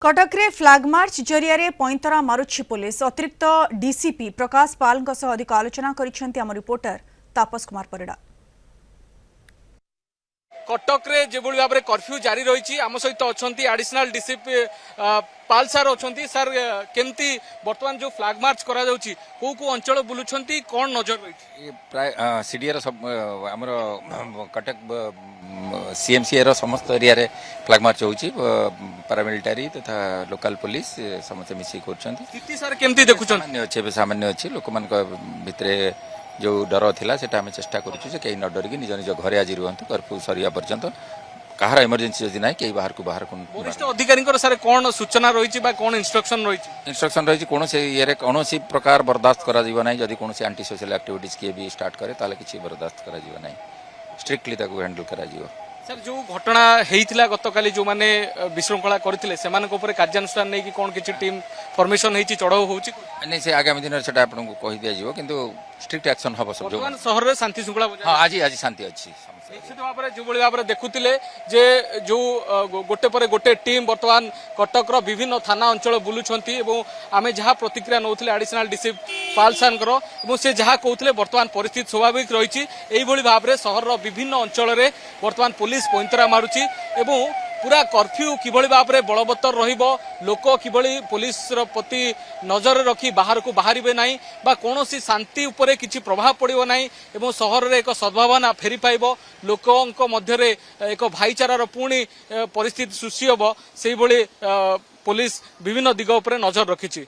कटक रे flag march जरिया पैंतरा मारुछि police. अतिरिक्त डीसीपी प्रकाश पाल अधिक आलोचना करिसेंती आम रिपोर्टर तापस कुमार परिड़ा। कटक रे जेभली भाव में कर्फ्यू जारी रही आम सहित अच्छा एडिशनल डीसीपी पाल सार अच्छा सार केमती बर्तमान जो फ्लैग मार्च करा जाउची को अंचल बुलुछंती कौन नजर रही प्राय सीडीआर आमर कटक सीएमसी समस्त एरिया रे फ्लैग मार्च होउची पैरामिलिटारी तथा लोकल पुलिस समस्त मिसी करछंती। स्थिति सर केमती देखुछन सामान्य अच्छी लोक मान भितरे जो डर थिला सेटा आम चेष्टा करूँ जे कहीं न डरिकी निज निज घरे आज रुहतु कर्फ्यू सरिया पर्यंत कहार इमरजेंसी जदि ना कहीं बाहर को बाहर वरिष्ठ अधिकारी सर कौन सूचना रही कौन इंस्ट्रक्शन रही कौन ये कौन प्रकार बर्दाश्त करा ना जदि कौन एंटी सोशल एक्टिविटीज किए भी स्टार्ट करे ताले किसी बर्दाश्त करा ना स्ट्रिक्टली हैंडल करा सर जो घटना होता गतकाली जो मैंने विशृंखला करते कार्यानुष्ठान नहीं कि कौन किसी टीम फॉर्मेशन होती चढ़ाऊ हो नहीं से आगामी दिन से आपको कही दिया कि स्ट्रिक्ट एक्शन हम सब सहर में शांति श्रृंखला हाँ आज आज शांति अच्छी निश्चित भाव में जो भाव में देखुले जे जो गोटे पर गोटे टीम बर्तमान कटक विभिन्न थाना अंचल बुलूंट आम जहाँ प्रतिक्रिया नौले एडिशनल डीसीपी पाल सार से जहाँ कहते बर्तमान परिस्थिति स्वाभाविक रही भाव में सहर विभिन्न अंचल में बर्तमान पुलिस पैंतरा मारुची एवं पूरा कर्फ्यू किभली भाव में बलवत्तर रहिबो लोक किभली पुलिस प्रति नजर रखी बाहर को बाहरिबे नाही बा कोनोसी शांति उपरे किछि प्रभाव पड़िबो नाही एवं सहर रे एक सद्भावना फेरी पाइबो लोकंक मध्य रे एक भाईचारार पुणी परिस्थिति सृष्टि होबो सेहि भली पुलिस विभिन्न दिग उपरे नजर रखिछि।